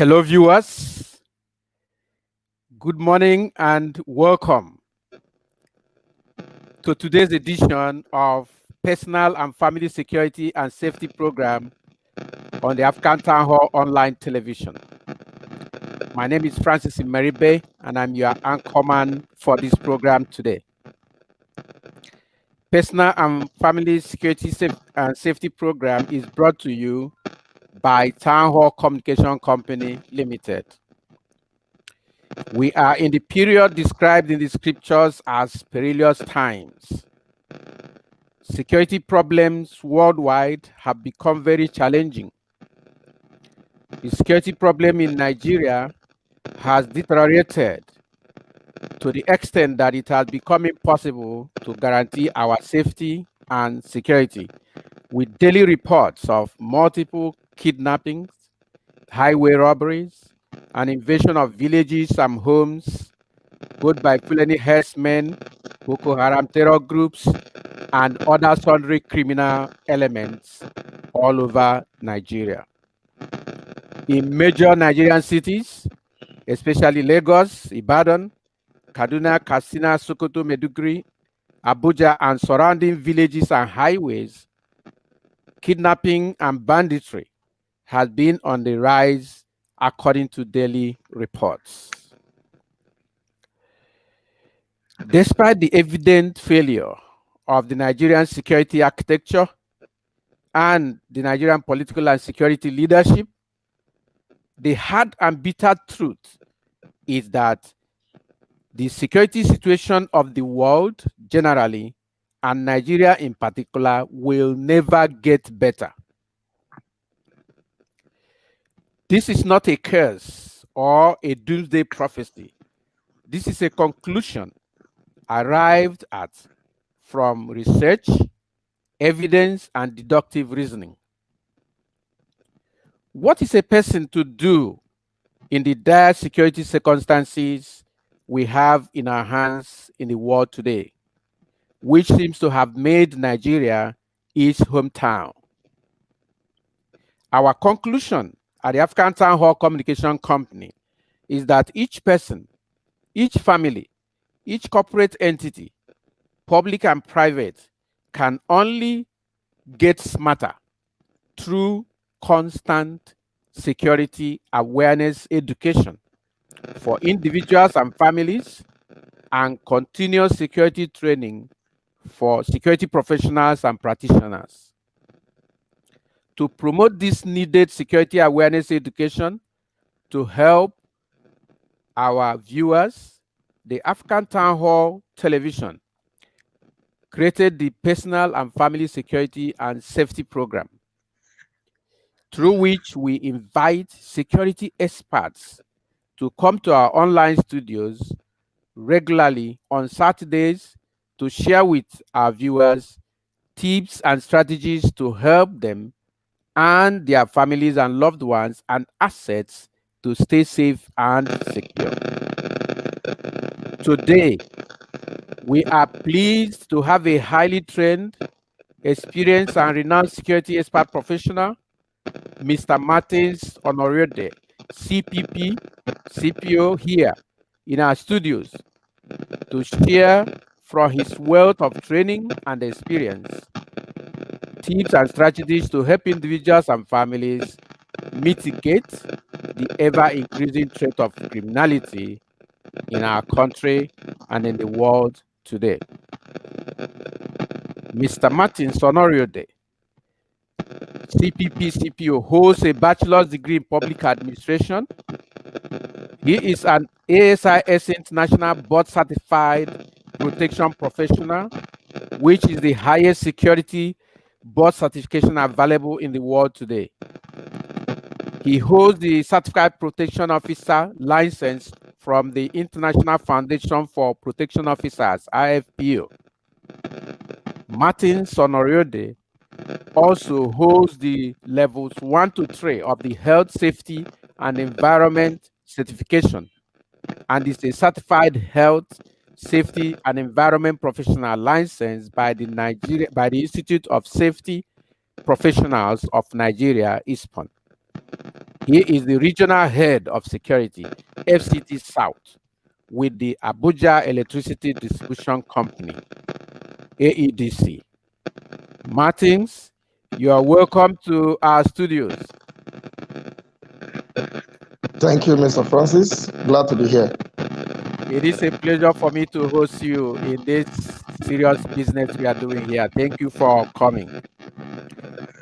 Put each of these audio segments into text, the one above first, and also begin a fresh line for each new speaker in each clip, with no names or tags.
Hello, viewers. Good morning and welcome to today's edition of Personal and Family Security and Safety Program on the African Town Hall Online Television. My name is Francis Imeribe, and I'm your anchorman for this program today. Personal and Family Security and Safety Program is brought to you by Town Hall Communication Company Limited. We are in the period described in the scriptures as perilous times. Security problems worldwide have become very challenging. The security problem in Nigeria has deteriorated to the extent that it has become impossible to guarantee our safety and security, with daily reports of multiple kidnappings, highway robberies, and invasion of villages and homes, both by Fulani herdsmen, Boko Haram terror groups, and other sundry criminal elements all over Nigeria. In major Nigerian cities, especially Lagos, Ibadan, Kaduna, Katsina, Sokoto, Maiduguri, Abuja, and surrounding villages and highways, kidnapping and banditry has been on the rise according to daily reports. Despite the evident failure of the Nigerian security architecture and the Nigerian political and security leadership, the hard and bitter truth is that the security situation of the world generally and Nigeria in particular will never get better. This is not a curse or a doomsday prophecy. This is a conclusion arrived at from research, evidence, and deductive reasoning. What is a person to do in the dire security circumstances we have in our hands in the world today, which seems to have made Nigeria its hometown? Our conclusion at the African Town Hall Communication Company is that each person, each family, each corporate entity, public and private, can only get smarter through constant security awareness education for individuals and families, and continuous security training for security professionals and practitioners. To promote this needed security awareness education to help our viewers, the African Town Hall Television created the Personal and Family Security and Safety Program, through which we invite security experts to come to our online studios regularly on Saturdays to share with our viewers tips and strategies to help them and their families and loved ones and assets to stay safe and secure. Today, We are pleased to have a highly trained, experienced, and renowned security expert professional, Mr. Martins Onoriode, CPP, CPO, here in our studios to share from his wealth of training and experience, tips and strategies to help individuals and families mitigate the ever-increasing threat of criminality in our country and in the world today. Mr. Martin Onoriode, CPP CPO, holds a bachelor's degree in public administration. He is an ASIS International Board Certified Protection Professional, which is the highest security board certification available in the world today. He holds the Certified Protection Officer license from the International Foundation for Protection Officers, IFPO. Martin Onoriode also holds the levels 1 to 3 of the Health, Safety, and Environment certification and is a certified health, safety, and environment professional licensed by the Institute of Safety Professionals of Nigeria, ISPON. He is the regional head of security, FCT South, with the Abuja Electricity Distribution Company, AEDC. Martins, you are welcome to our studios.
Thank you, Mr. Francis. Glad to be here.
It is a pleasure for me to host you in this serious business we are doing here. Thank you for coming.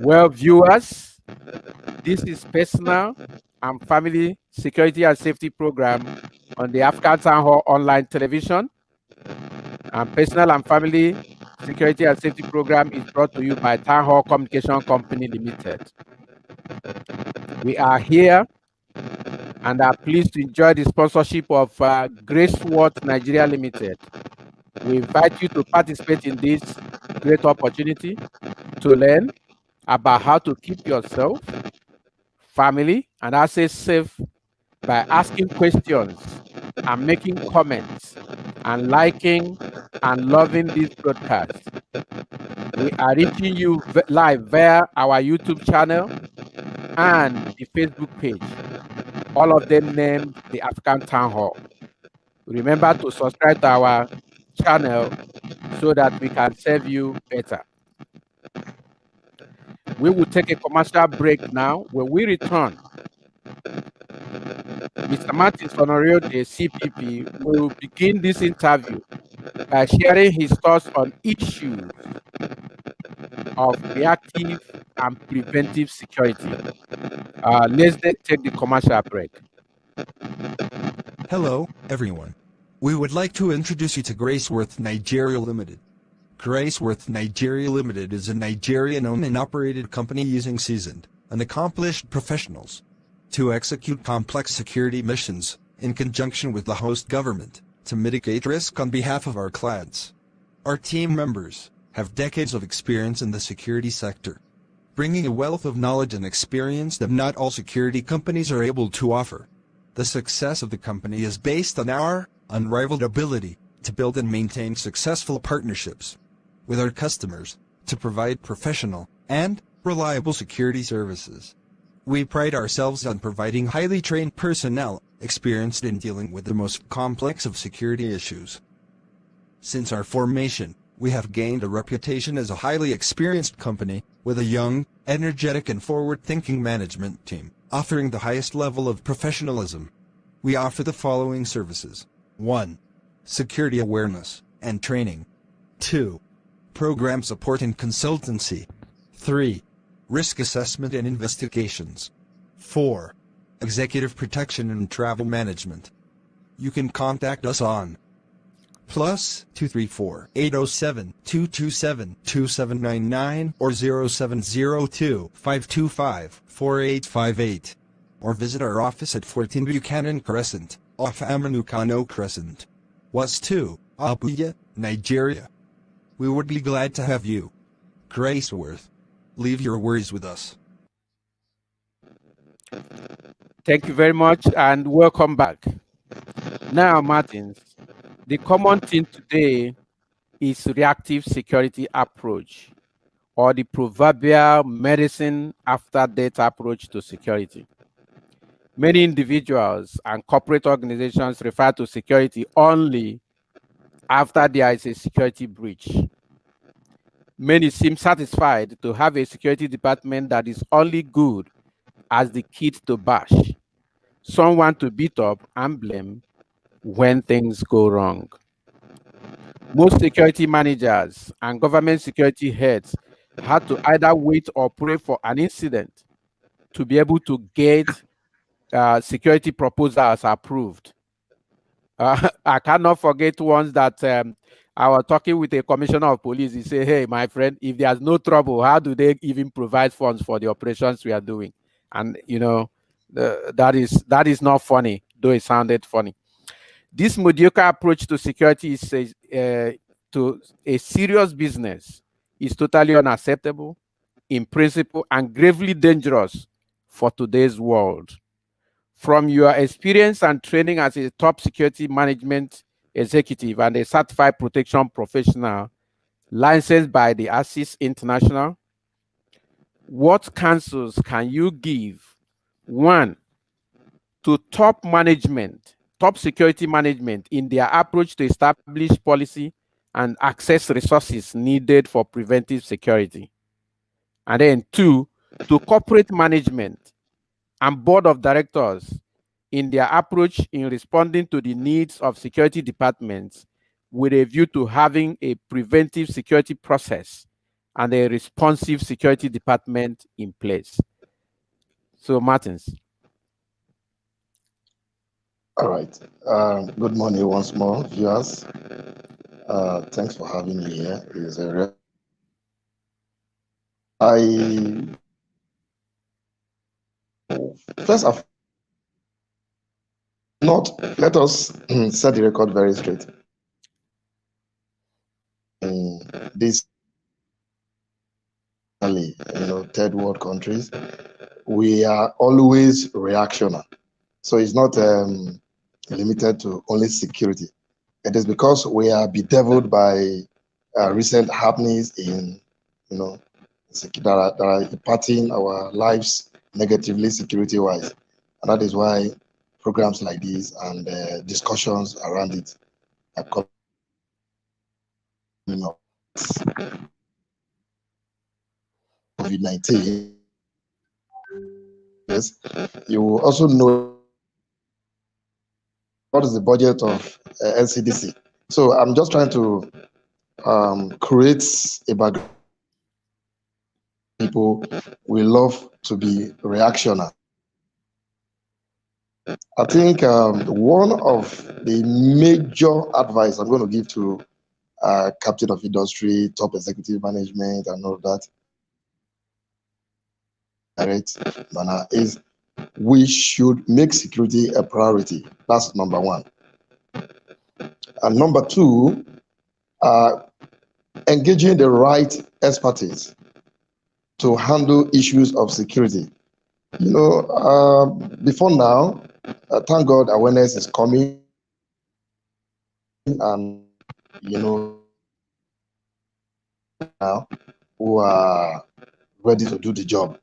Well, viewers, this is personal and family security and safety program on the African Town Hall online television. And personal and family security and safety program is brought to you by Town Hall Communication Company Limited. We are here and are pleased to enjoy the sponsorship of Graceworth Nigeria Limited. We invite you to participate in this great opportunity to learn about how to keep yourself, family, and assets safe by asking questions and making comments and liking and loving this broadcast. We are reaching you live via our YouTube channel and the Facebook page, all of them named the African Town Hall. Remember to subscribe to our channel so that we can serve you better. We will take a commercial break now. When we return, Mr. Martin Onoriode, CPP, will begin this interview by sharing his thoughts on issues of reactive and preventive security. Let's take the commercial break.
Hello, everyone. We would like to introduce you to Graceworth Nigeria Limited. Graceworth Nigeria Limited is a Nigerian-owned and operated company using seasoned and accomplished professionals to execute complex security missions in conjunction with the host government to mitigate risk on behalf of our clients. Our team members have decades of experience in the security sector, bringing a wealth of knowledge and experience that not all security companies are able to offer. The success of the company is based on our unrivaled ability to build and maintain successful partnerships with our customers to provide professional and reliable security services. We pride ourselves on providing highly trained personnel experienced in dealing with the most complex of security issues. Since our formation, we have gained a reputation as a highly experienced company with a young, energetic and forward-thinking management team, offering the highest level of professionalism. We offer the following services. 1. Security awareness and training. 2. Program support and consultancy. 3. Risk assessment and investigations. 4. Executive protection and travel management. You can contact us on +234 807 227 2799 or 0702 525 4858, or visit our office at 14 Buchanan Crescent, off Aminu Kano Crescent, West 2, Abuja, Nigeria. We would be glad to have you. Graceworth. Leave your worries with us.
Thank you very much and welcome back. Now, Martins, the common theme today is reactive security approach, or the proverbial medicine after death approach to security. Many individuals and corporate organizations refer to security only after there is a security breach. Many seem satisfied to have a security department that is only good as the kid to bash, someone to beat up and blame when things go wrong. Most security managers and government security heads had to either wait or pray for an incident to be able to get security proposals approved. I cannot forget once that I was talking with a commissioner of police. He said, "Hey, my friend, if there's no trouble, how do they even provide funds for the operations we are doing?" And that is not funny, though it sounded funny. This mediocre approach to security to a serious business is totally unacceptable in principle and gravely dangerous for today's world. From your experience and training as a top security management executive and a certified protection professional licensed by the ASIS International, what counsels can you give? One, to top management, top security management in their approach to establish policy and access resources needed for preventive security. And then two, to corporate management and board of directors in their approach in responding to the needs of security departments with a view to having a preventive security process and a responsive security department in place. So, Martins.
All right. Good morning once more, viewers. Thanks for having me here. It's a real... First of not let us set the record very straight. In this, third world countries, we are always reactional. So it's not limited to only security. It is because we are bedeviled by recent happenings in, that are impacting our lives negatively security-wise. And that is why programs like this and discussions around it are coming up. COVID-19, yes, you will also know what is the budget of NCDC. So I'm just trying to create a background. People will love to be reactionary. I think one of the major advice I'm going to give to captain of industry, top executive management, and all that, is we should make security a priority. That's number one. And number two, engaging the right expertise to handle issues of security. Before now, thank God awareness is coming, and now who are ready to do the job.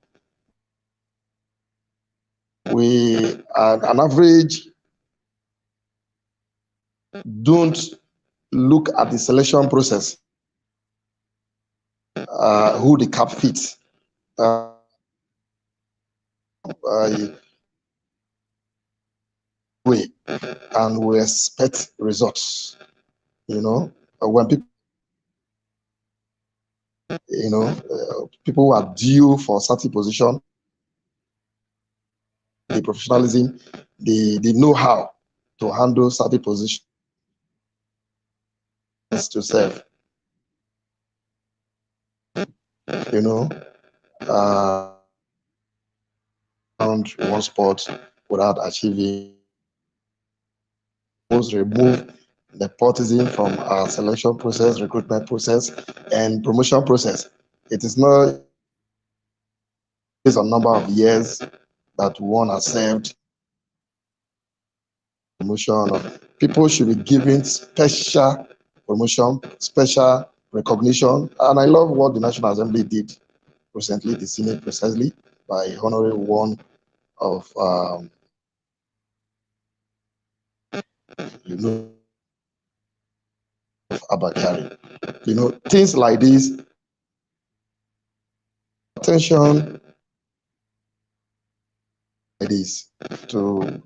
We, on average, don't look at the selection process, who the cap fits. Way, and we expect results. When people, people who are due for certain position, the professionalism, the know-how to handle certain positions to serve. Found one spot without achieving. Remove nepotism from our selection process, recruitment process, and promotion process. It is not based on number of years that one has served. Promotion. People should be given special promotion, special recognition. And I love what the National Assembly did recently, the Senate precisely, by honoring one of, Abakari. Things like this, attention like this to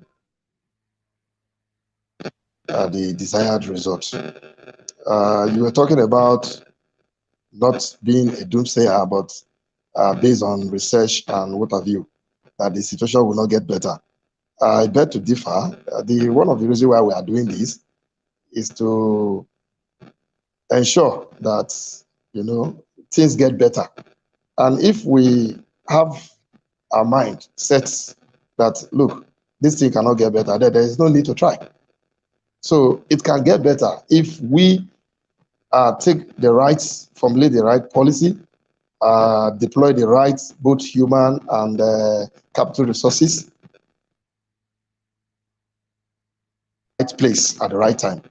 the desired result. You were talking about not being a doomsayer, but based on research and what have you, that the situation will not get better. I beg to differ. One of the reasons why we are doing this is to ensure that things get better. And if we have our mind set that, look, this thing cannot get better, then there is no need to try. So it can get better if we take the right, formulate the right policy, deploy the right both human and capital resources, right place at the right time.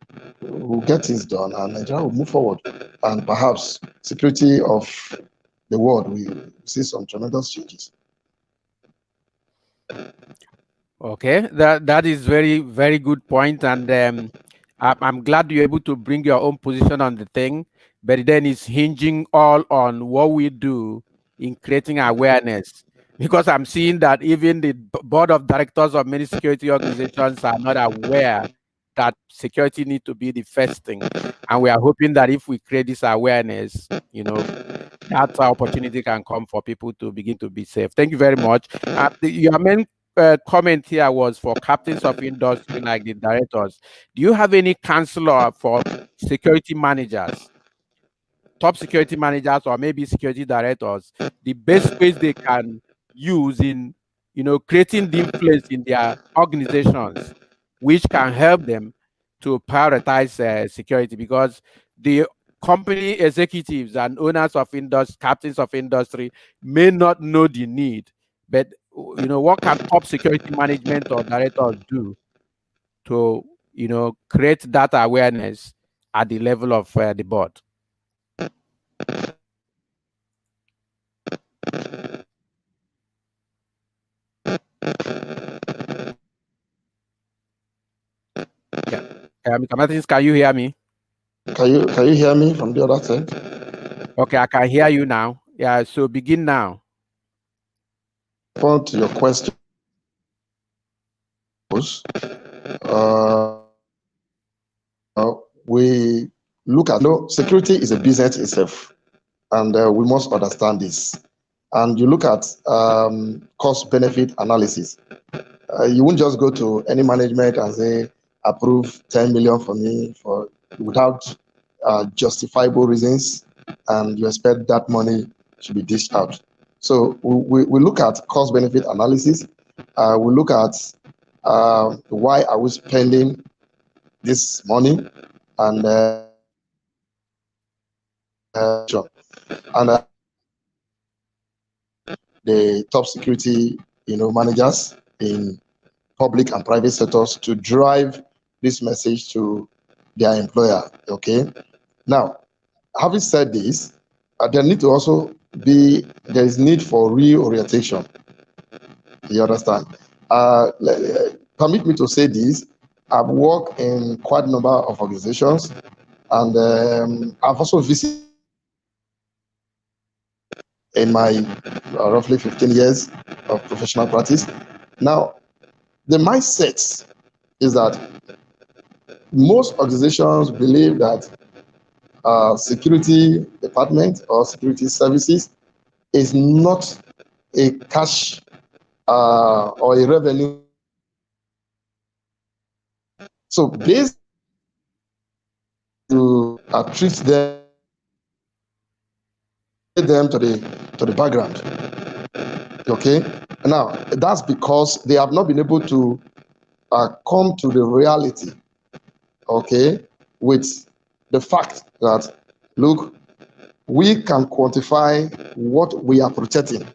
We'll get things done and Nigeria will move forward. And perhaps security of the world will see some tremendous changes.
Okay, that is very good point, and I'm glad you're able to bring your own position on the thing, but then it's hinging all on what we do in creating awareness. Because I'm seeing that even the board of directors of many security organizations are not aware that security need to be the first thing, and we are hoping that if we create this awareness, that opportunity can come for people to begin to be safe. Thank you very much. Your main comment here was for captains of industry like the directors. Do you have any counselor for security managers, top security managers, or maybe security directors, the best ways they can use in creating the influence in their organizations, which can help them to prioritize security? Because the company executives and owners of industry, captains of industry, may not know the need, but what can top security management or directors do to create that awareness at the level of the board? Yeah. Mr. Martins, can you hear me?
Can you hear me from the other side?
Okay, I can hear you now. Yeah, so begin now.
To your question, we look at security is a business itself, and we must understand this. And you look at cost-benefit analysis. You won't just go to any management and say, approve 10 million for me without justifiable reasons, and you expect that money should be dished out. So we look at cost-benefit analysis. We look at why are we spending this money, and the top security managers in public and private sectors to drive this message to their employer. Okay. Now, having said this, there is need for reorientation. You understand? Permit me to say this. I've worked in quite a number of organizations, and I've also visited in my roughly 15 years of professional practice. Now, the mindset is that most organizations believe that security department or security services is not a cash or a revenue. So based to treat them to the background. Okay. Now that's because they have not been able to come to the reality. Okay, with the fact that, look, we can quantify what we are protecting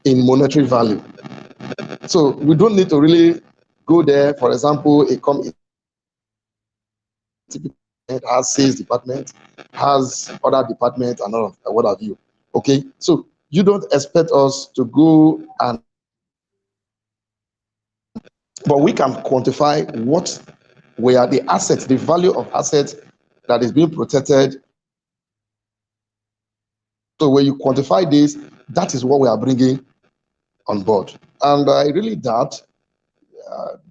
in monetary value. So we don't need to really go there. For example, it has sales department, has other departments, and all of what have you. Okay, so you don't expect us to go and, but we can quantify what were the assets, the value of assets that is being protected. So when you quantify this, that is what we are bringing on board. And I really doubt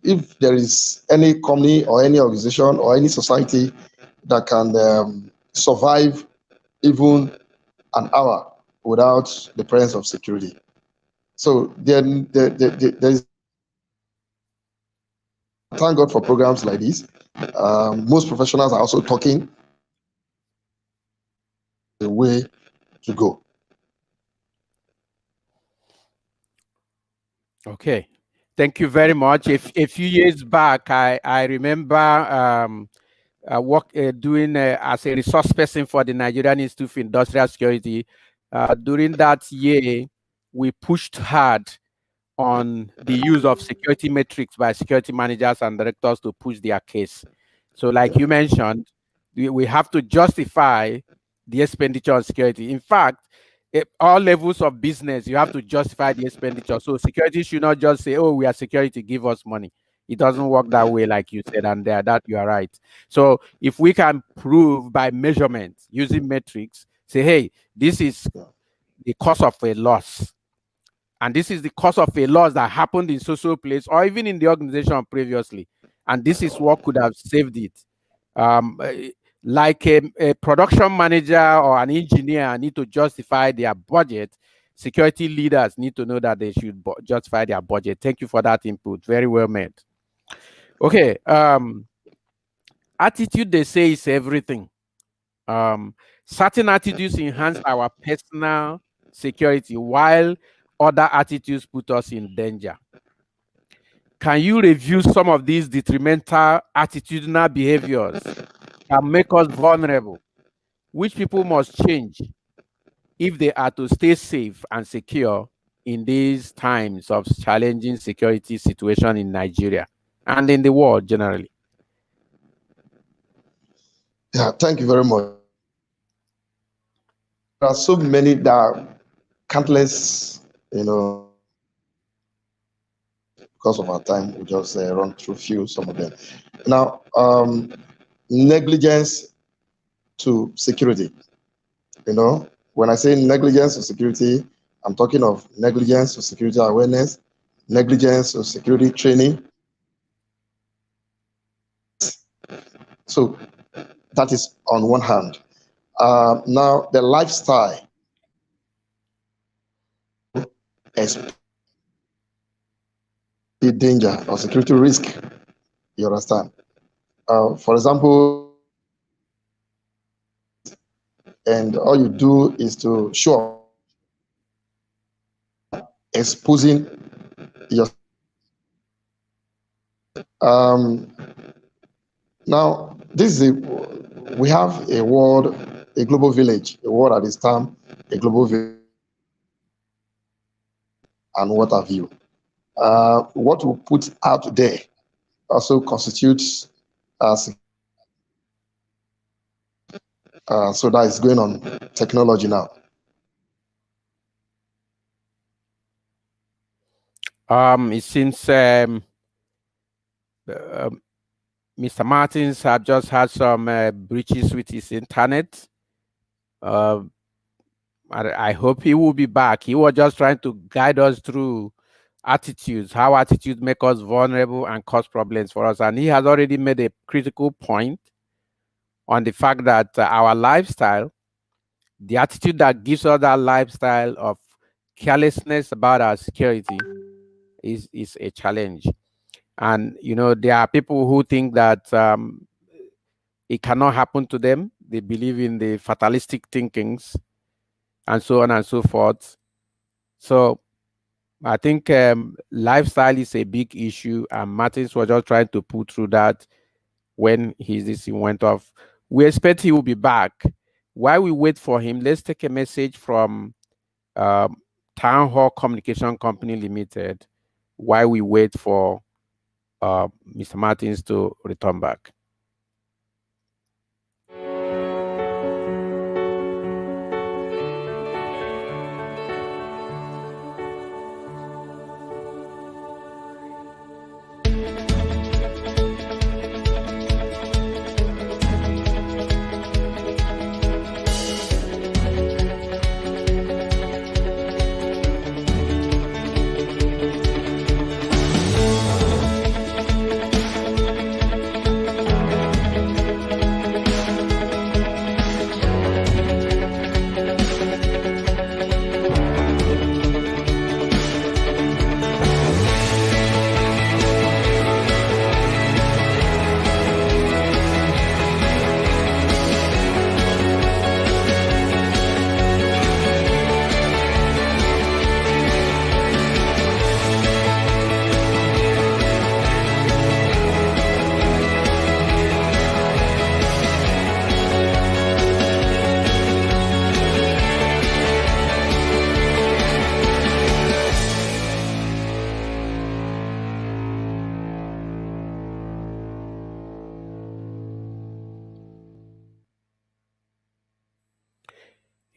if there is any company or any organization or any society that can survive even an hour without the presence of security. So then there's, thank God for programs like this. Most professionals are also talking the way to go.
Okay, thank you very much. A few years back, I remember doing as a resource person for the Nigerian Institute of Industrial Security. During that year, we pushed hard on the use of security metrics by security managers and directors to push their case. So like you mentioned, we have to justify the expenditure on security. In fact, at all levels of business, you have to justify the expenditure. So security should not just say, oh, we are security, give us money. It doesn't work that way, like you said, and that you are right. So if we can prove by measurement using metrics, say, hey, this is the cost of a loss, and this is the cost of a loss that happened in social place or even in the organization previously, and this is what could have saved it. Like a production manager or an engineer need to justify their budget, security leaders need to know that they should justify their budget. Thank you for that input. Very well made. Okay. Attitude, they say, is everything. Certain attitudes enhance our personal security while other attitudes put us in danger. Can you review some of these detrimental attitudinal behaviors that make us vulnerable, which people must change if they are to stay safe and secure in these times of challenging security situation in Nigeria and in the world generally?
Yeah, thank you very much. There are so many that are countless, because of our time, we just run through some of them. Now, negligence to security. When I say negligence to security, I'm talking of negligence to security awareness, negligence to security training. So that is on one hand. Now, the lifestyle is the danger or security risk. You understand? For example, and all you do is to show exposing your. Now, we have a world, a global village, a world at this time, a global village, and what have you. What we put out there also constitutes so that is going on technology now.
It seems Mr. Martins have just had some breaches with his internet. I hope he will be back. He was just trying to guide us through attitudes, how attitudes make us vulnerable and cause problems for us. And he has already made a critical point on the fact that our lifestyle, the attitude that gives us that lifestyle of carelessness about our security is a challenge. And, there are people who think that it cannot happen to them. They believe in the fatalistic thinkings and so on and so forth. So I think lifestyle is a big issue, and Martins was just trying to put through that when this went off. We expect he will be back. While we wait for him, let's take a message from Town Hall Communication Company Limited while we wait for Mr. Martins to return back.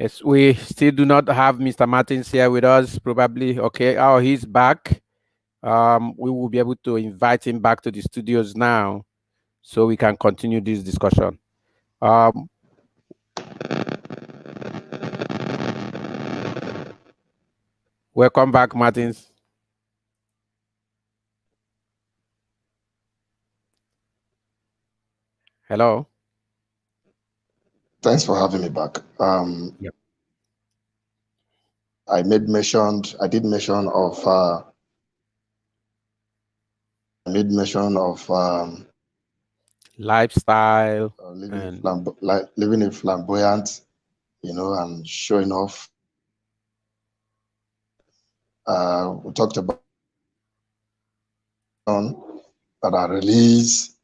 Yes, we still do not have Mr. Martins here with us. Probably okay. Oh, he's back. We will be able to invite him back to the studios now, so we can continue this discussion. Um, Welcome back, Martins. Hello.
Thanks for having me back.
Yep.
I did mention of
Lifestyle and
living a flamboyant, and showing off. We talked about that are released,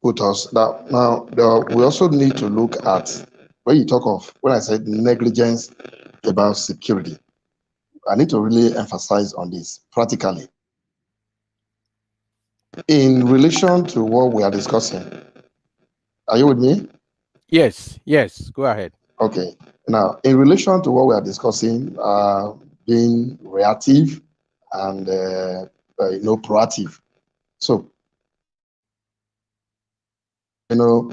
put us that now. We also need to look at when I said negligence about security. I need to really emphasize on this practically in relation to what we are discussing. Are you with me?
yes, yes. Go ahead.
Okay. Now, in relation to what we are discussing, being reactive and proactive. So,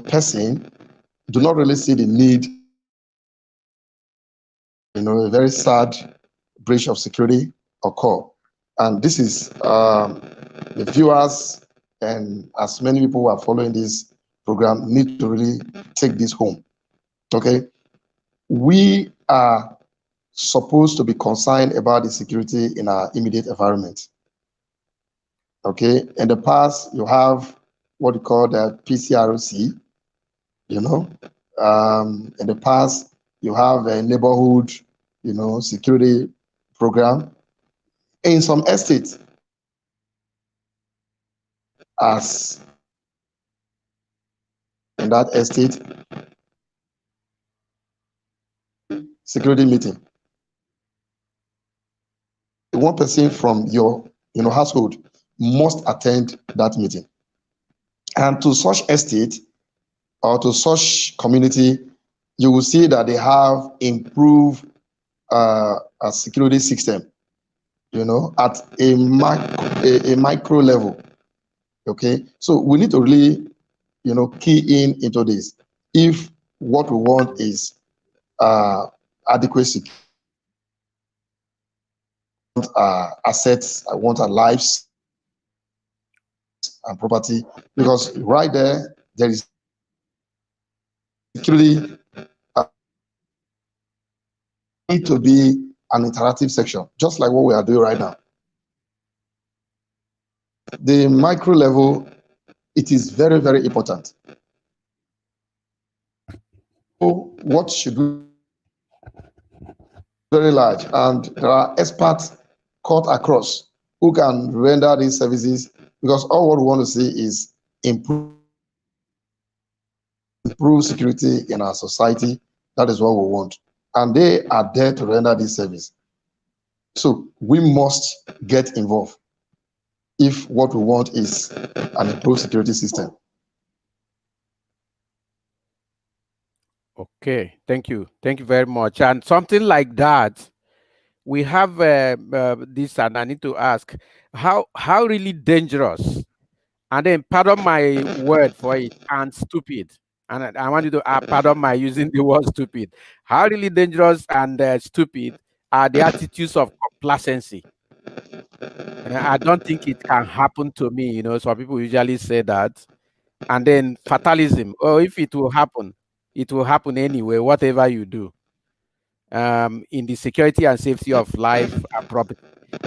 person do not really see the need. A very sad breach of security occur, and this is the viewers and as many people who are following this program need to really take this home. Okay, we are supposed to be concerned about the security in our immediate environment. Okay, in the past, you have what you call the PCROC, in the past, you have a neighborhood, security program. In some estates, as in that estate, security meeting. One person from your household must attend that meeting. And to such estate or to such community, you will see that they have improved a security system, at a micro level. Okay, so we need to really, key into this. If what we want is adequate security, assets, I want our lives and property, because right there is security. Need to be an interactive section, just like what we are doing right now. The micro level, it is very, very important. So what should we very large, and there are experts cut across who can render these services, because all what we want to see is improve security in our society. That is what we want, and they are there to render this service. So we must get involved if what we want is an improved security system.
Okay, thank you very much. And something like that, we have this, and I need to ask, how really dangerous, and then pardon my word for it, and stupid. And I want you to pardon my using the word stupid. How really dangerous and stupid are the attitudes of complacency? I don't think it can happen to me. Some people usually say that. And then fatalism. Oh, if it will happen anyway, whatever you do. In the security and safety of life and property.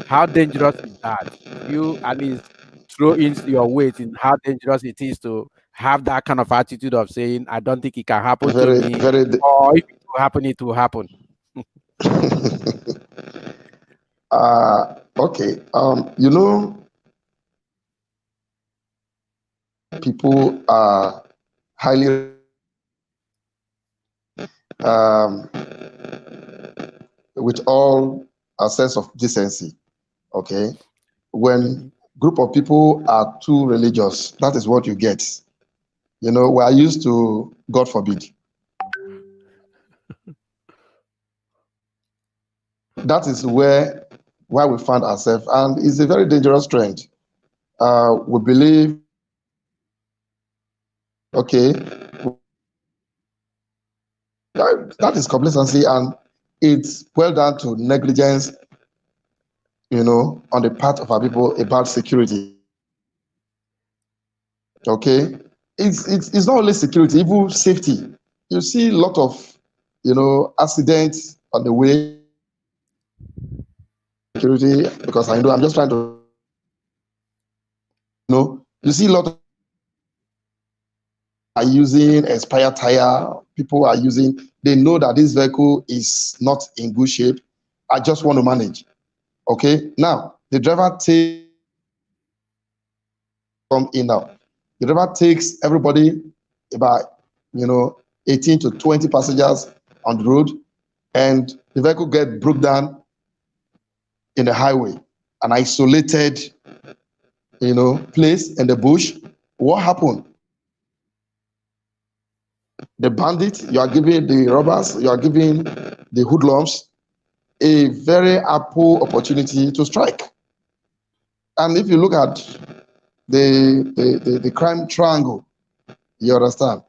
How dangerous is that? You at least throw in your weight in how dangerous it is to have that kind of attitude of saying, I don't think it can happen to
Very,
me,
very.
or if it will happen, it will happen.
Okay. People are highly um, with all a sense of decency. Okay, when group of people are too religious, that is what you get. You know, we are used to, God forbid. That is where we find ourselves, and it's a very dangerous trend. We believe, okay, that is complacency, and it's boiled down to negligence, you know, on the part of our people about security. Okay, it's not only security, even safety. You see a lot of, you know, accidents on the way. Security, because I know I'm just trying to, you know, you see a lot of are using expired tire. People are using. They know that this vehicle is not in good shape. I just want to manage. Okay, now the driver takes come in now. The driver takes everybody about, you know, 18 to 20 passengers on the road, and the vehicle get broke down in the highway, an isolated, you know, place in the bush. What happened? The bandit, you are giving the robbers, you are giving the hoodlums a very ample opportunity to strike. And if you look at the crime triangle, you understand.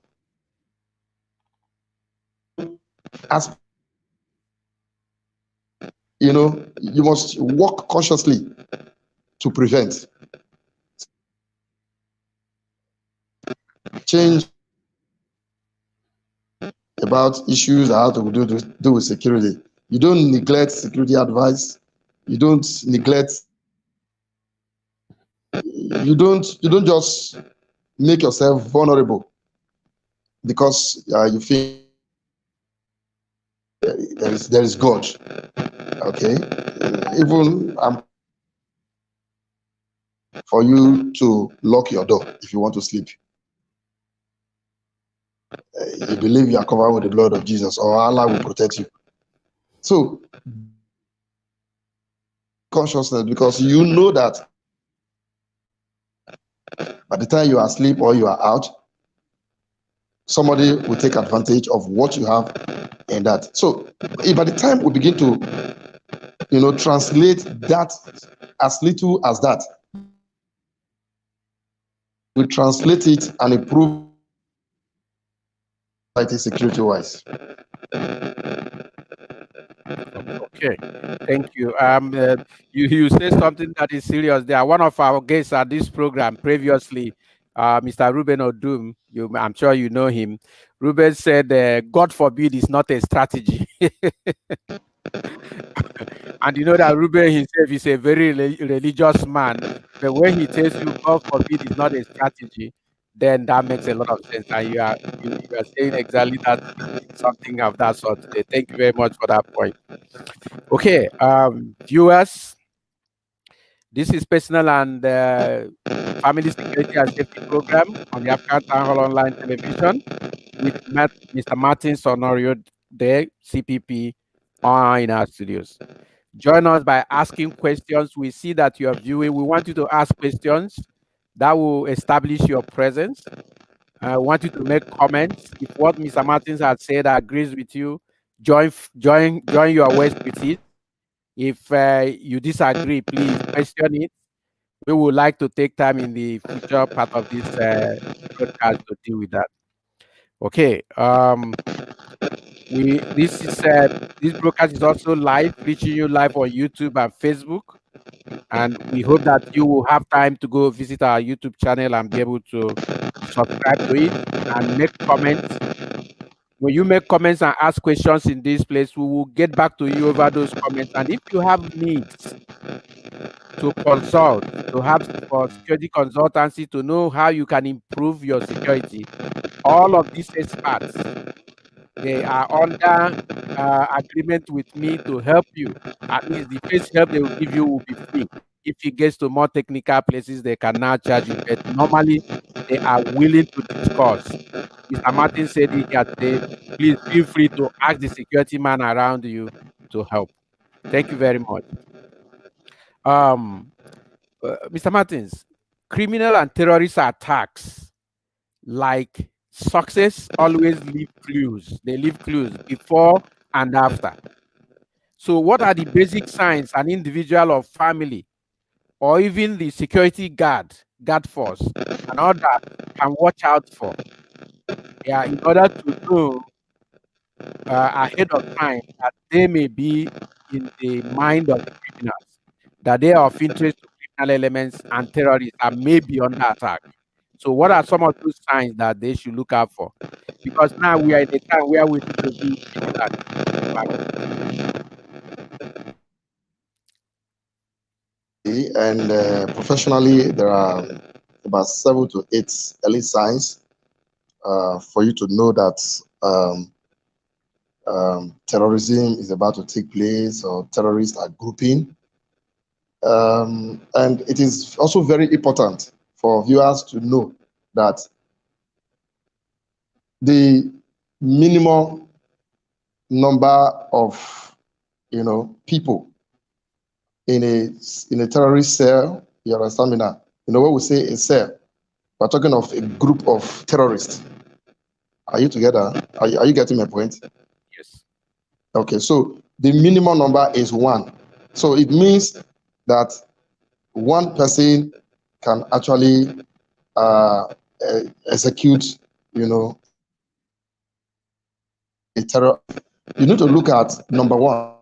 As you know, you must work cautiously to prevent change about issues that have to do with security. You don't neglect security advice. You don't neglect. You don't just make yourself vulnerable because you feel there is God. Okay, even for you to lock your door if you want to sleep. You believe you are covered with the blood of Jesus, or Allah will protect you. So consciousness, because you know that by the time you are asleep or you are out, somebody will take advantage of what you have in that. So by the time we begin to, you know, translate that as little as that, we translate it and improve society security wise.
Okay, thank you. You say something that is serious. There, one of our guests at this program previously, Mr. Ruben Odum. I'm sure you know him. Ruben said, "God forbid is not a strategy." And you know that Ruben himself is a very religious man. But when he tells you God forbid is not a strategy, then that makes a lot of sense. And you are saying exactly that, something of that sort today. Thank you very much for that point. Okay, viewers, this is personal and family security and safety program on the African Town Hall Online Television with Mr. Martin Onoriode, the CPP, in our studios. Join us by asking questions. We see that you are viewing. We want you to ask questions that will establish your presence. I want you to make comments. If what Mr. Martins has said agrees with you, join your words with it. If you disagree, please question it. We would like to take time in the future part of this broadcast to deal with that. Okay. This broadcast is also live, reaching you live on YouTube and Facebook. And we hope that you will have time to go visit our YouTube channel and be able to subscribe to it and make comments. When you make comments and ask questions in this place, we will get back to you over those comments. And if you have needs to consult, to have for security consultancy, to know how you can improve your security, all of these experts, they are under agreement with me to help you. At least the first help they will give you will be free. If it gets to more technical places, they can now charge you. But normally, they are willing to discuss. Mr. Martin said it here today. Please feel free to ask the security man around you to help. Thank you very much. Mr. Martins, criminal and terrorist attacks like success always leave clues. They leave clues before and after. So, what are the basic signs an individual or family or even the security guard force, and all that can watch out for? Yeah, in order to know ahead of time that they may be in the mind of the criminals, that they are of interest to criminal elements and terrorists and may be under attack. So, what are some of those signs that they should look out for? Because now we are in a time where we need to be vigilant.
And professionally, there are about 7 to 8 early signs for you to know that terrorism is about to take place or terrorists are grouping. And it is also very important for viewers to know that the minimum number of people in a terrorist cell, you understand me now? You know what we say a cell? We're talking of a group of terrorists. Are you together? Are you getting my point?
Yes.
Okay, so the minimum number is 1. So it means that one person can actually execute, a terror. You need to look at number 1.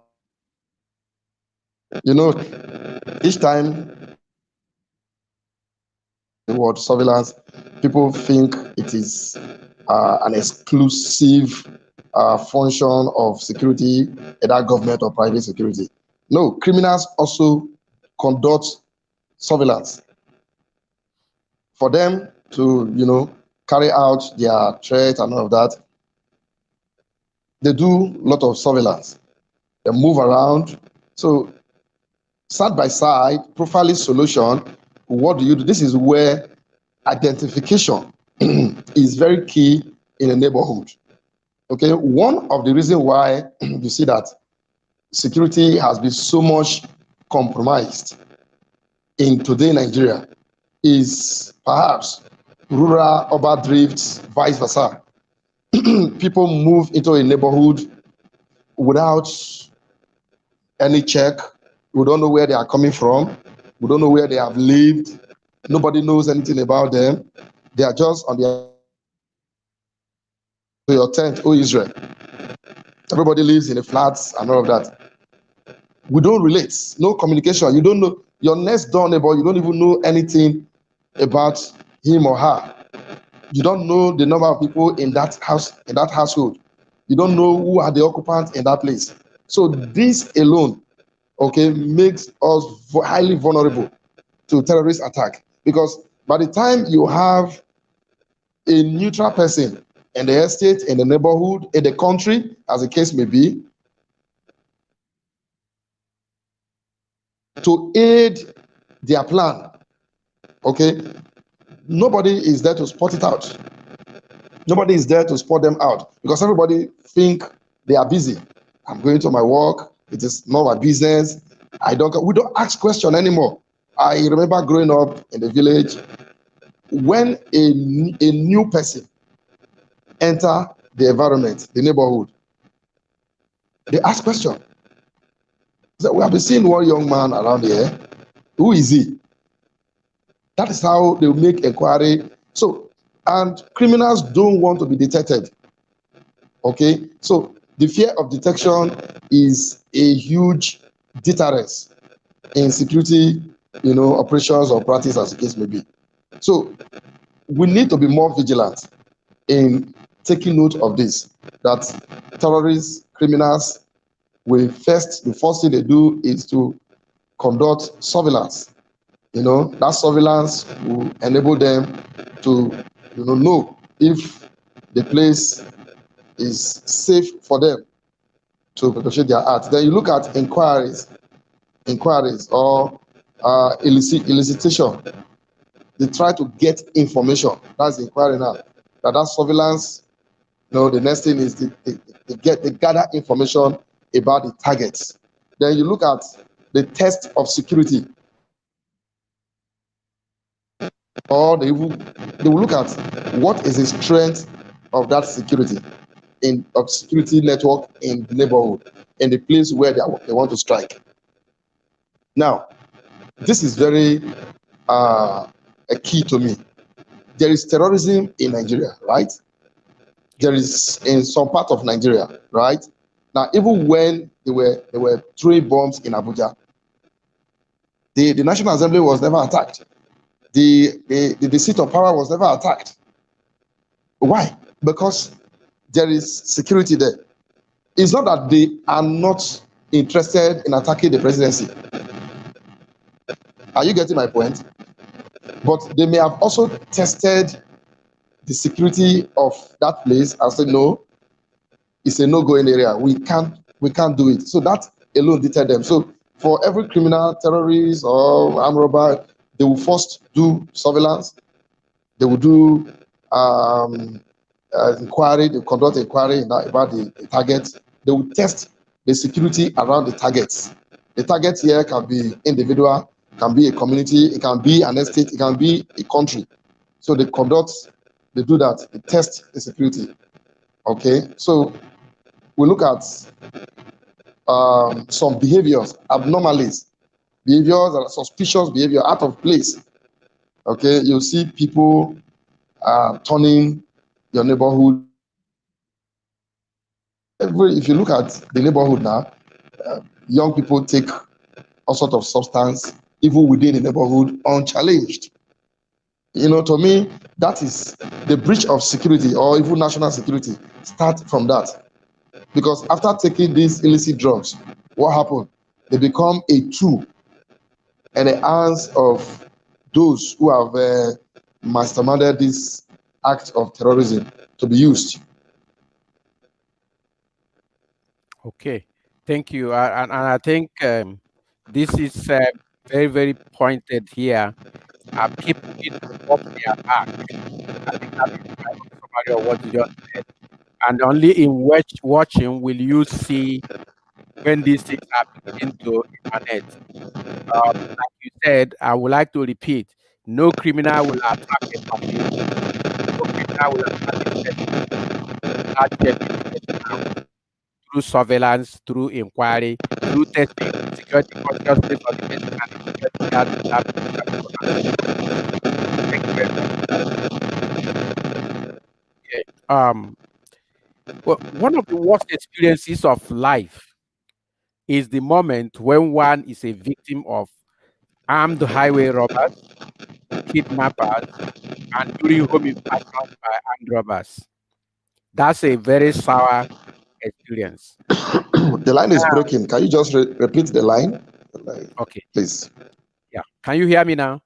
Each time the word surveillance, people think it is an exclusive function of security, either government or private security. No, criminals also conduct surveillance for them to, carry out their threat and all of that. They do a lot of surveillance. They move around. So side by side, profiling solution, what do you do? This is where identification is very key in a neighborhood. Okay, one of the reasons why you see that security has been so much compromised in today Nigeria is perhaps rural urban drifts, vice versa. People move into a neighborhood without any check. We don't know where they are coming from. We don't know where they have lived. Nobody knows anything about them. They are just on your tent, oh Israel. Everybody lives in the flats and all of that. We don't relate. No communication. You don't know your next door neighbor. You don't even know anything about him or her. You don't know the number of people in that house, in that household. You don't know who are the occupants in that place. So this alone, okay, makes us highly vulnerable to terrorist attack, because by the time you have a neutral person in the estate, in the neighborhood, in the country, as the case may be, to aid their plan, okay, nobody is there to spot it out. Nobody is there to spot them out, because everybody think they are busy. I'm going to my work. It is not my business. We don't ask question anymore. I remember growing up in the village, when a new person enter the environment, the neighborhood, they ask question. So we have been seeing one young man around here. Who is he? That is how they make inquiry. So, and criminals don't want to be detected. Okay, so the fear of detection is a huge deterrence in security, operations or practice, as the case may be. So we need to be more vigilant in taking note of this, that terrorists, criminals, the first thing they do is to conduct surveillance. That surveillance will enable them to know if the place is safe for them to perpetrate their act. Then you look at inquiries or elicitation. They try to get information. That's the inquiry now. That surveillance, the next thing is they gather information about the targets. Then you look at the test of security. or they will look at what is the strength of that security of security network in the neighborhood, in the place where they want to strike. Now, this is very a key to me. There is terrorism in Nigeria, right? There is in some part of Nigeria, right? Now, even when they were throwing bombs in Abuja, the National Assembly was never attacked. The seat of power was never attacked. Why? Because there is security there. It's not that they are not interested in attacking the presidency. Are you getting my point? But they may have also tested the security of that place and said, no, it's a no-going area. We can't do it. So that alone deterred them. So for every criminal, terrorist, or armed robber, they will first do surveillance. They will do inquiry. They conduct inquiry about the targets. They will test the security around the targets. The target here can be individual, can be a community, it can be an estate, it can be a country. So they do that, they test the security. Okay, so we look at some behaviors, abnormalities, behaviors that are suspicious behavior, out of place. Okay, you'll see people turning your neighborhood. If you look at the neighborhood now, young people take all sorts of substance, even within the neighborhood, unchallenged. To me, that is the breach of security or even national security. Start from that. Because after taking these illicit drugs, what happened? They become a tool in the hands of those who have masterminded this act of terrorism to be used.
Okay, thank you. And I think this is very, very pointed here. People need to watch their back. I think that is a summary of what you just said. And only in watching will you see when these things are beginning to emanate. Like you said, I would like to repeat: no criminal will attack a facility. No criminal will attack a person without checking the person out through surveillance, through inquiry, through testing the security consciousness of the person and the security guards in that particular neighborhood. Thank you very much for that. Okay. Well, one of the worst experiences of life is the moment when one is a victim of armed highway robbers, kidnappers, and during home invasions by armed robbers. That's a very sour experience.
The line is
Now,
breaking. Can you just repeat the line?
okay,
Please.
yeah. Can you hear me now?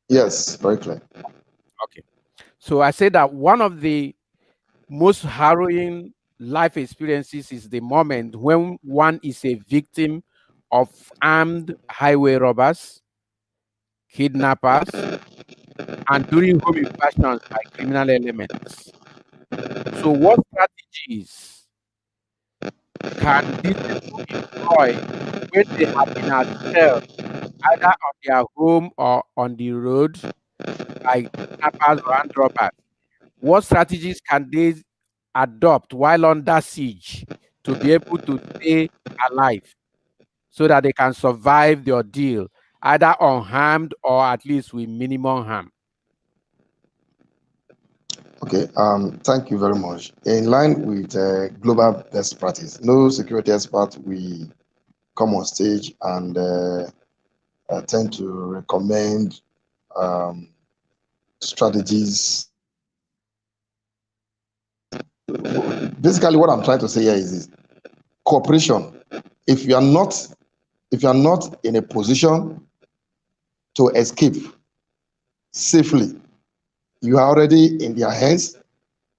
Yes, very clear.
Okay. So I say that one of the most harrowing life experiences is the moment when one is a victim of armed highway robbers, kidnappers, and during home invasions by criminal elements. So, what strategies can these people employ when they have been assailed either on their home or on the road by kidnappers or armed robbers? What strategies can they adopt while under siege to be able to stay alive so that they can survive the ordeal, either unharmed or at least with minimum harm?
Okay, thank you very much. In line with global best practice, no security expert we come on stage and tend to recommend strategies. Basically, what I'm trying to say here is this: cooperation. If you are not in a position to escape safely, you are already in their hands.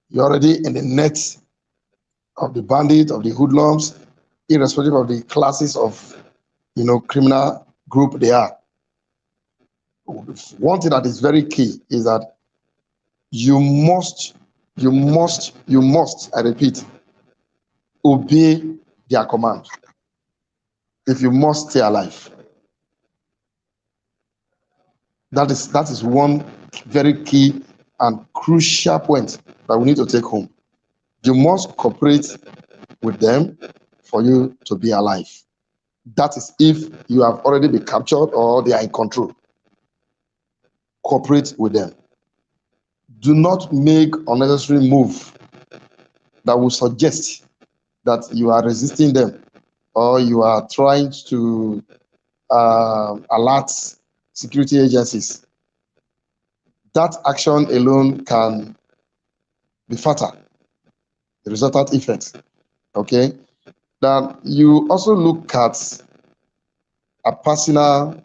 You're already in the net of the bandit, of the hoodlums, irrespective of the classes of criminal group they are. One thing that is very key is that you must, I repeat, obey their command if you must stay alive. That is one very key and crucial point that we need to take home. You must cooperate with them for you to be alive. That is if you have already been captured or they are in control. Cooperate with them. Do not make unnecessary move that will suggest that you are resisting them or you are trying to alert security agencies. That action alone can be fatal, the resultant effect. Okay. Then you also look at a personal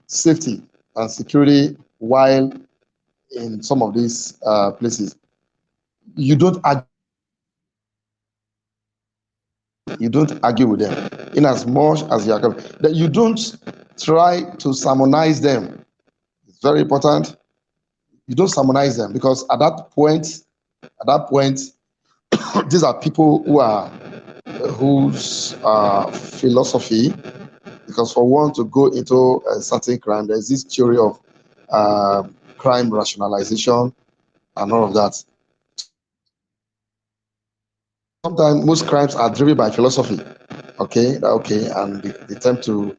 safety and security while in some of these places. You don't argue with them in as much as you are that you don't try to sermonize them. It's very important. You don't sermonize them because at that point, these are people whose philosophy, because for one to go into a certain crime, there's this theory of crime rationalization and all of that. Sometimes most crimes are driven by philosophy, and they tend to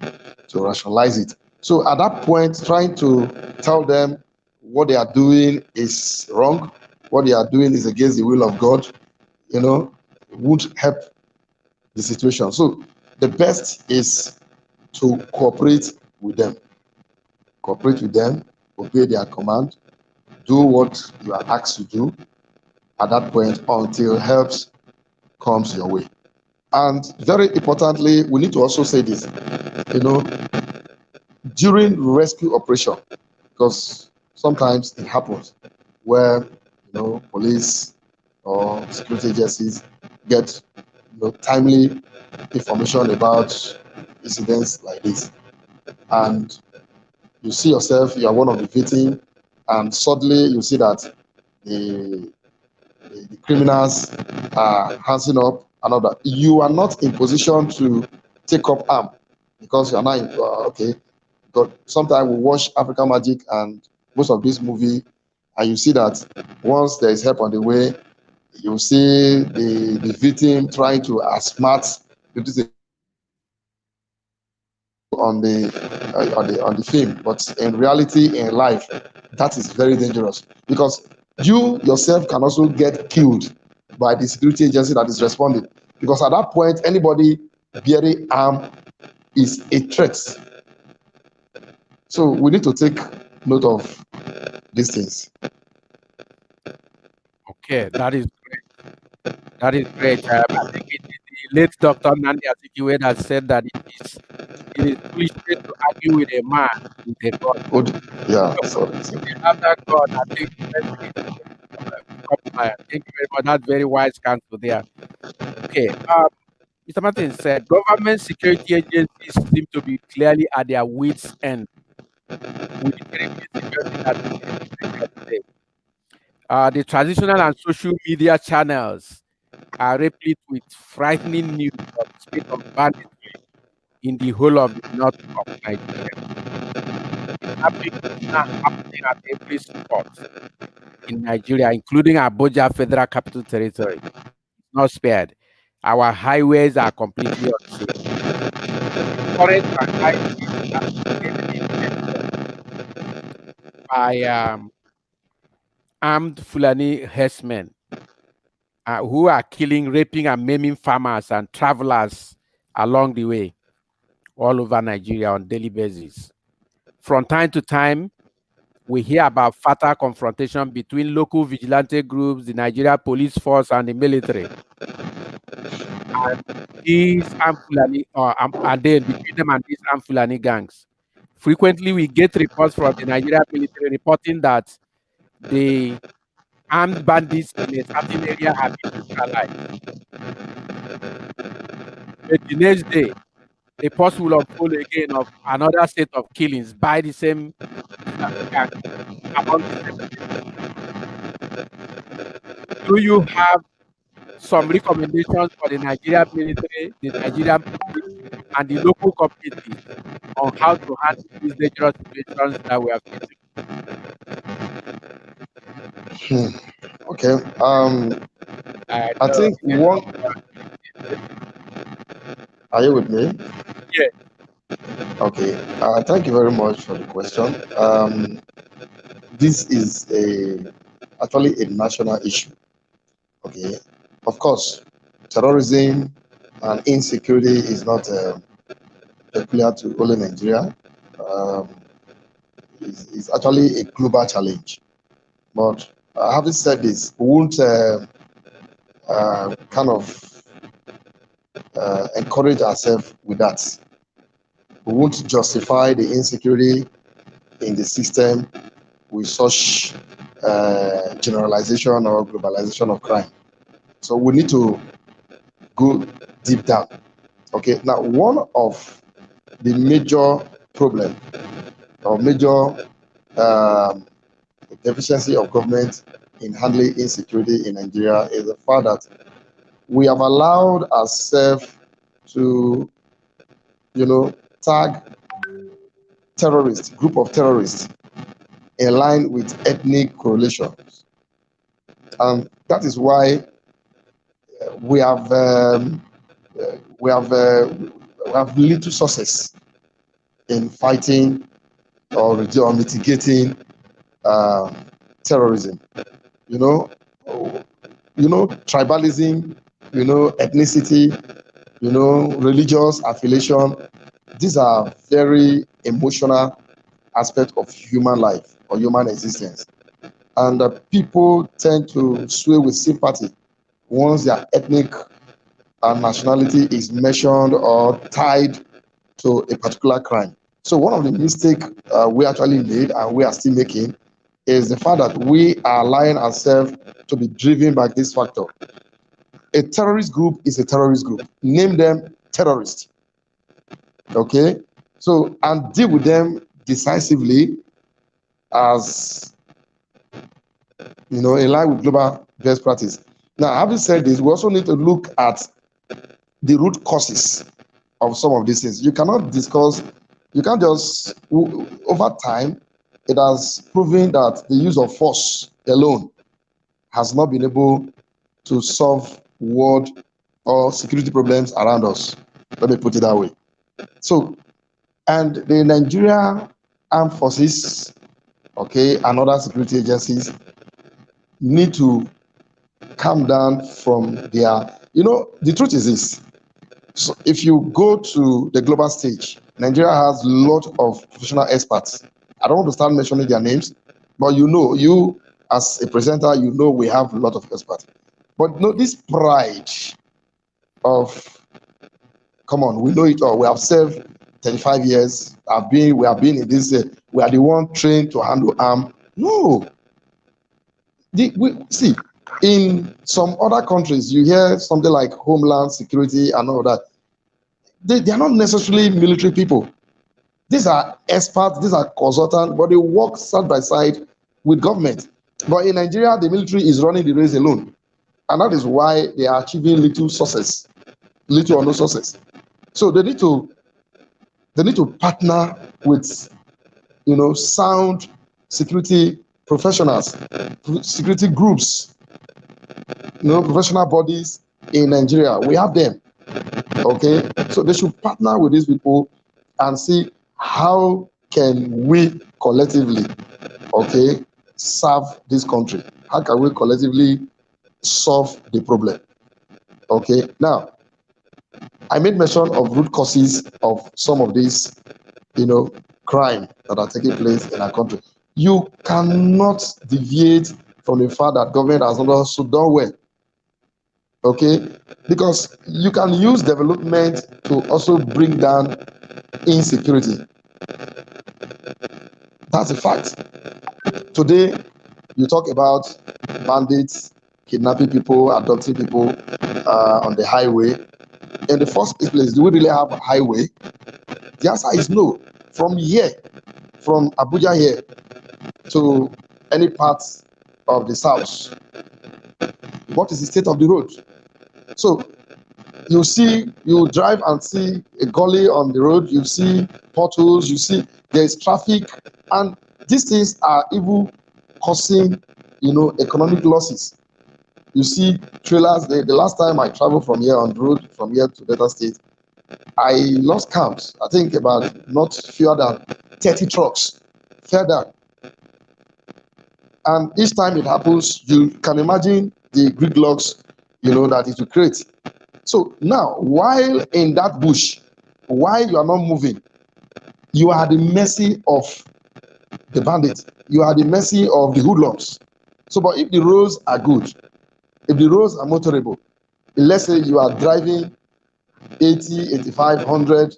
rationalize it. So at that point, trying to tell them what they are doing is wrong, what they are doing is against the will of God, would help the situation. So the best is to cooperate with them. Cooperate with them, obey their command, do what you are asked to do at that point until help comes your way. And very importantly, we need to also say this, during rescue operation, because sometimes it happens where, police or security agencies get, timely information about incidents like this. And you see yourself, you are one of the victims, and suddenly you see that the criminals are handsing up and all that. You are not in position to take up arm because you are not okay. But sometimes we watch African Magic and most of this movie, and you see that once there is help on the way, you see the victim trying to outsmart on the film, but in reality, in life, that is very dangerous because you yourself can also get killed by the security agency that is responding. Because at that point, anybody bearing arm is a threat. So we need to take note of these things.
Okay, that is great. That is great. I think it is the late Dr. Nandi Azikiwe that said that it is foolish to argue with a man with a God.
Yeah,
So,
sorry.
if you have that God, I think the best thing is to come by. Thank you very much. That's very wise counsel there. Okay. Mr. Martin said government security agencies seem to be clearly at their wits' end with the terrible security that we face in Nigeria today. The traditional and social media channels are replete with frightening news of the state of banditry in the whole of the north of Nigeria. Kidnapping is now happening at every spot in Nigeria, including Abuja Federal Capital Territory. Not spared. Our highways are completely unsafe. Forests and high seas are heavily infested by armed Fulani herdsmen who are killing, raping, and maiming farmers and travelers along the way, all over Nigeria on daily basis. From time to time, we hear about fatal confrontation between local vigilante groups, the Nigeria police force, and the military. And these armed Fulani, and then between them and these armed Fulani gangs. Frequently, we get reports from the Nigeria military reporting that the armed bandits in a certain area have been neutralized. But the next day, a pulse will unfold again of another set of killings by the same gang among the same people. Do you have some recommendations for the Nigerian military, the Nigerian police, and the local communities on how to handle these dangerous situations that we are facing?
Hmm. Okay.
I
I
know.
think one. Are you with me?
Yeah.
Okay. Thank you very much for the question. This is actually a national issue. Okay. Of course, terrorism and insecurity is not peculiar to only Nigeria. Um, it's actually a global challenge. But having said this, we won't kind of encourage ourselves with that. We won't justify the insecurity in the system with such generalization or globalization of crime. So we need to go deep down. Okay. Now, one of the major problem or major um, deficiency of government in handling insecurity in Nigeria is the fact that we have allowed ourselves to, tag terrorists, group of terrorists, in line with ethnic correlations, and that is why we have um, we have uh, we have little success in fighting or mitigating um, terrorism. You know, tribalism, ethnicity, religious affiliation. These are very emotional aspects of human life or human existence. And people tend to sway with sympathy once their ethnic and nationality is mentioned or tied to a particular crime. So one of the mistakes we actually made and we are still making is the fact that we are allowing ourselves to be driven by this factor. A terrorist group is a terrorist group. Name them terrorists. Okay? So, and deal with them decisively as, in line with global best practice. Now, having said this, we also need to look at the root causes of some of these things. You can't just, over time, it has proven that the use of force alone has not been able to solve world or security problems around us. Let me put it that way. So, and the Nigeria Armed Forces, okay, and other security agencies need to calm down from their, the truth is this. So if you go to the global stage, Nigeria has a lot of professional experts. I don't want to start mentioning their names, but you as a presenter, we have a lot of experts. But this pride of, come on, we know it all. We have served 35 years. We have been in this. We are the one trained to handle arm. No, we see in some other countries, you hear something like Homeland Security and all that. They are not necessarily military people. These are experts, these are consultants, but they work side by side with government. But in Nigeria, the military is running the race alone. And that is why they are achieving little or no success. So they need to partner with sound security professionals, security groups, professional bodies in Nigeria. We have them. Okay, so they should partner with these people and see how can we collectively, okay, serve this country. How can we collectively solve the problem? Okay, now I made mention of root causes of some of these, crime that are taking place in our country. You cannot deviate from the fact that government has not also done well. Okay, because you can use development to also bring down insecurity. That's a fact. Today, you talk about bandits kidnapping people, abducting people on the highway. In the first place, do we really have a highway? The answer is no. From Abuja here to any part of the south, what is the state of the road? So you drive and see a gully on the road, you see potholes, you see there is traffic, and these things are even causing, economic losses. You see trailers. The last time I traveled from here on the road from here to Delta State, I lost count. I think about not fewer than 30 trucks fell down. And each time it happens, you can imagine the gridlocks, that it will create. So now, while in that bush, while you are not moving, you are at the mercy of the bandits. You are at the mercy of the hoodlums. So, but if the roads are good, if the roads are motorable, let's say you are driving 80, 85, 100,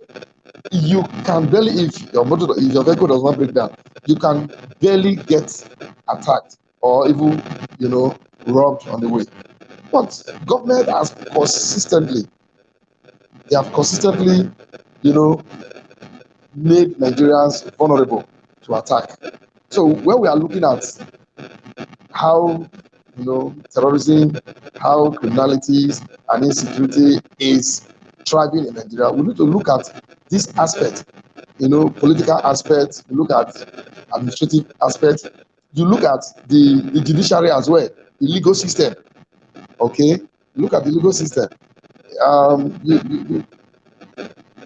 you can barely, if your vehicle does not break down, you can barely get attacked or even, robbed on the way. But government has consistently, made Nigerians vulnerable to attack. So when we are looking at how, terrorism, how criminalities and insecurity is thriving in Nigeria, we need to look at this aspect, political aspect, you look at administrative aspect, you look at the judiciary as well, the legal system. Okay, look at the legal system.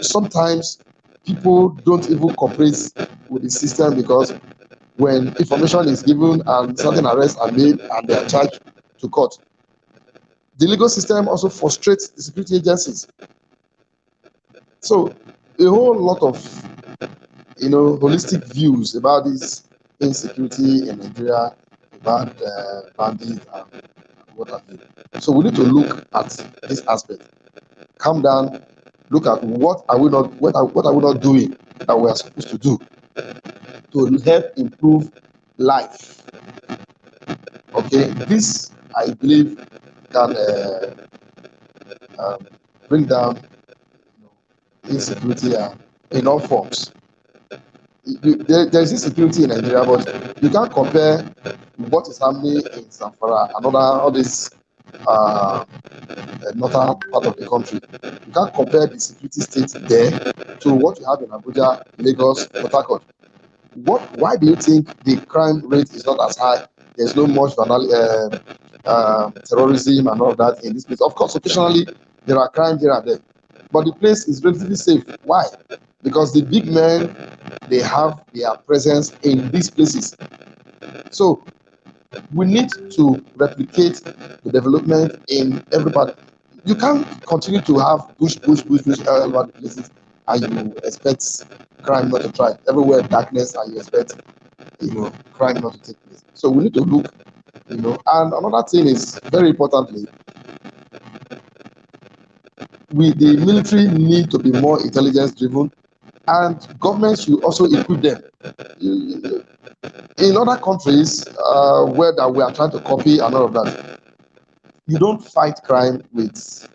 Sometimes people don't even cooperate with the system because when information is given and certain arrests are made and they are charged to court, the legal system also frustrates the security agencies. So a whole lot of holistic views about this insecurity in Nigeria, about bandits and what have you. So we need to look at this aspect. Calm down. Look at what are we not doing that we are supposed to do to help improve life. Okay, this I believe can bring down insecurity in all forms. There's insecurity in Nigeria, but you can't compare what is happening in Zamfara and all this northern part of the country. You can't compare the security state there to what you have in Abuja, Lagos, Port Harcourt. Why do you think the crime rate is not as high? There's no much terrorism and all of that in this place. Of course, occasionally there are crimes here and there, but the place is relatively safe. Why? Because the big men, they have their presence in these places. So we need to replicate the development in everybody. You can't continue to have push all over the places and you expect crime not to thrive. Everywhere darkness and you expect crime not to take place. So we need to look, and another thing is very importantly, the military need to be more intelligence driven, and governments should also equip them. In other countries where that we are trying to copy and all of that, you don't fight crime with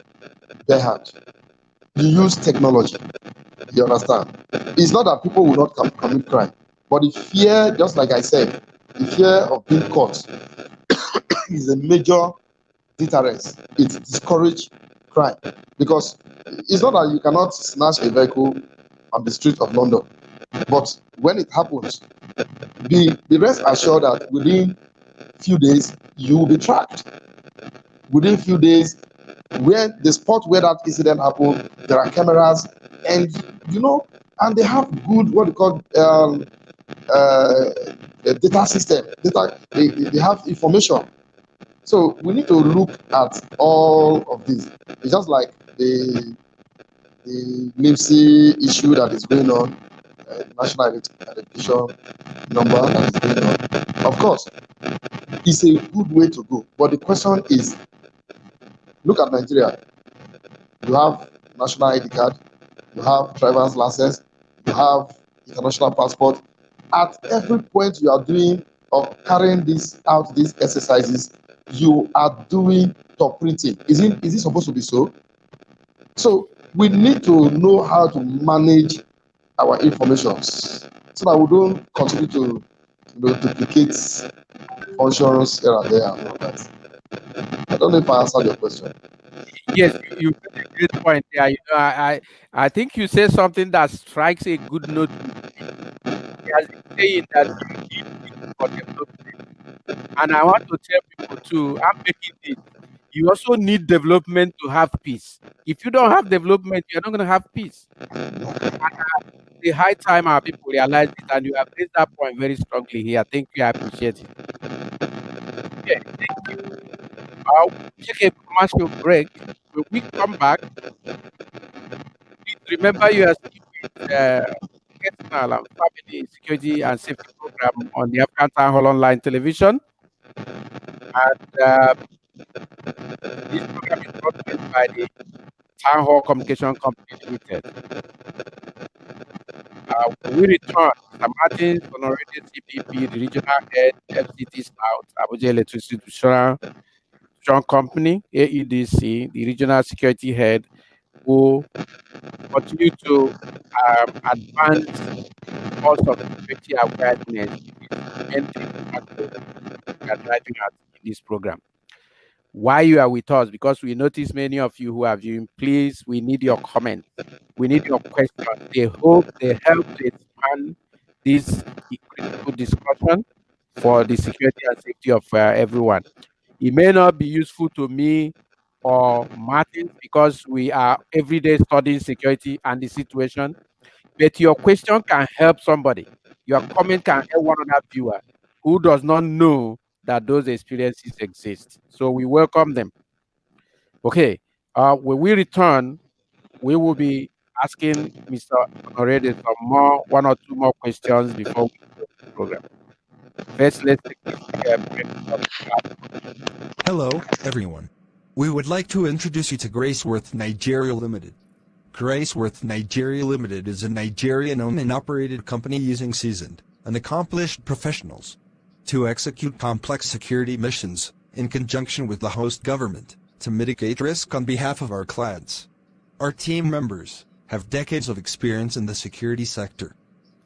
bare hand. You use technology. You understand? It's not that people will not commit crime, but the fear, just like I said, the fear of being caught is a major deterrence. It discourages crime because it's not that you cannot snatch a vehicle on the street of London, but when it happens, be rest assured that within few days you will be tracked. Within few days, where the spot where that incident happened, there are cameras, and and they have good what they call data system. They have information. So we need to look at all of this. It's just like the NIMSI issue that is going on, national identification number that is going on. Of course, it's a good way to go. But the question is, look at Nigeria. You have national ID card, you have driver's license, you have international passport. At every point you are doing or carrying these exercises, you are doing top printing. Is it supposed to be so? So we need to know how to manage our information so that we don't continue to duplicate functions here and there and all that. I don't know if I answered your question.
Yes, you made a great point there. I think you said something that strikes a good note with me. There's a saying that you need peace for development. And I want to tell people too, I'm making this. You also need development to have peace. If you don't have development, you're not going to have peace. The high time our people realize it, and you have raised that point very strongly here. Thank you. I appreciate it. Yeah, thank you. I'll take a commercial break. When we come back, please remember you are still with Personal and Family Security and Safety Program on the African Town Hall Online Television. And this program is brought to you by the Town Hall Communication Company Limited. When we return, Mr. Martins, Onoriode CPP, the regional head, FCT South, Abuja Electricity Distribution Company, AEDC, the regional security head, will continue to advance cause of security awareness. And we are driving at in this program. Why you are with us? Because we notice many of you who are viewing. Please, we need your comments. We need your questions. They help to expand this critical discussion for the security and safety of everyone. It may not be useful to me or Martin because we are every day studying security and the situation, but your question can help somebody. Your comment can help one other viewer who does not know that those experiences exist. So we welcome them. Okay. When we return, we will be asking Mr. Onoriode some one or two more questions before we close the program. First, let's take this break.
Hello, everyone. We would like to introduce you to Graceworth Nigeria Limited. Graceworth Nigeria Limited is a Nigerian-owned and operated company using seasoned and accomplished professionals to execute complex security missions in conjunction with the host government to mitigate risk on behalf of our clients. Our team members have decades of experience in the security sector,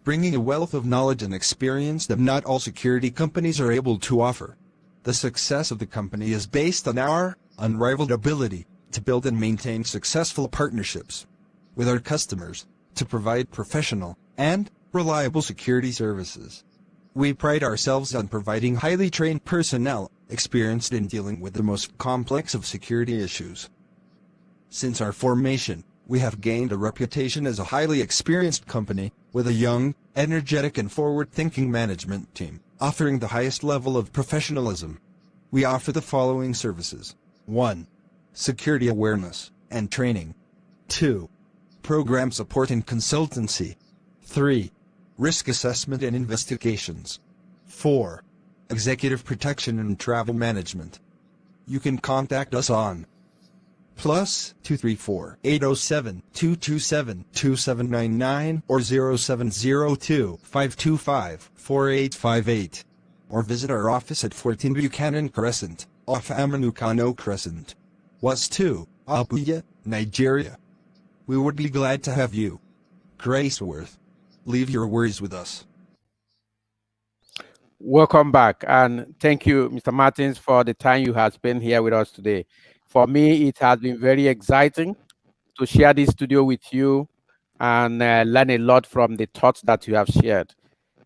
bringing a wealth of knowledge and experience that not all security companies are able to offer. The success of the company is based on our unrivaled ability to build and maintain successful partnerships with our customers to provide professional and reliable security services. We pride ourselves on providing highly trained personnel experienced in dealing with the most complex of security issues. Since our formation, we have gained a reputation as a highly experienced company with a young, energetic and forward-thinking management team, offering the highest level of professionalism. We offer the following services. 1. Security awareness and training. 2. Program support and consultancy. 3. Risk assessment and investigations. 4. Executive protection and travel management. You can contact us on +234 807 227 2799 or 0702 525 4858, or visit our office at 14 Buchanan Crescent, off Aminu Kano Crescent, West 2, Abuja, Nigeria. We would be glad to have you. Graceworth. Leave your worries with us.
Welcome back, and thank you, Mr. Martins, for the time you have spent here with us today. For me, it has been very exciting to share this studio with you and learn a lot from the thoughts that you have shared.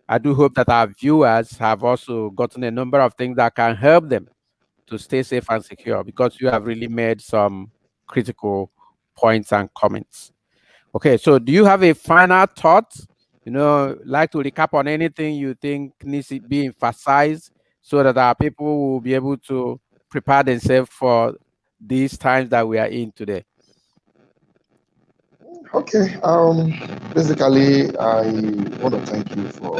I do hope that our viewers have also gotten a number of things that can help them to stay safe and secure, because you have really made some critical points and comments. Okay, so do you have a final thought? Like to recap on anything you think needs to be emphasized so that our people will be able to prepare themselves for these times that we are in today?
Okay. Basically, I want to thank you for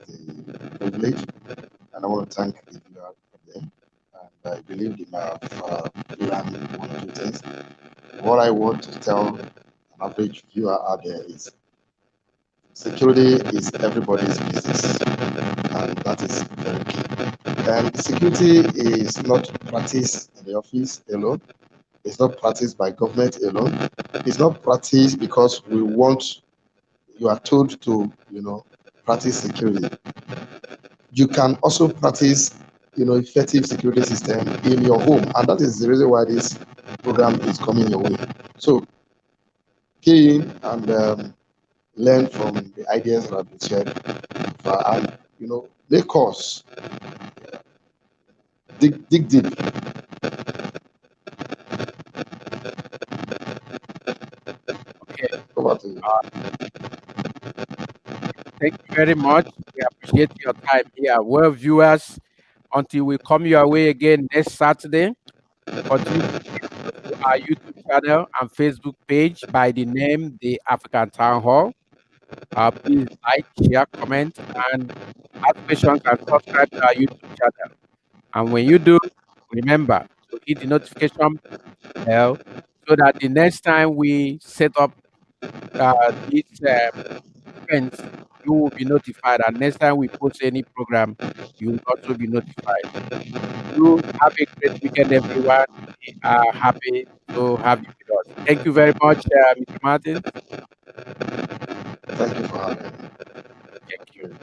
the privilege, and I want to thank the viewer again. And I believe they might have learned one or two things. What I want to tell an average viewer out there is security is everybody's business, and that is very key. And security is not practiced in the office alone. It's not practiced by government alone. It's not practiced because you are told to, practice security. You can also practice, effective security system in your home. And that is the reason why this program is coming your way. So key in and learn from the ideas that have been shared. And, make us Dig deep.
Okay.
Over to you.
Thank you very much. We appreciate your time here. Well, viewers, until we come your way again next Saturday, continue to stay close to our YouTube channel and Facebook page by the name The African Town Hall. Please like, share, comment, and ask questions and subscribe to our YouTube channel. And when you do, remember to hit the notification bell so that the next time we set up these events, you will be notified. And next time we post any program, you will also be notified. You have a great weekend, everyone. We are happy to have you with us. Thank you very much, Mr. Martin.
Thank you for having me.
Thank you.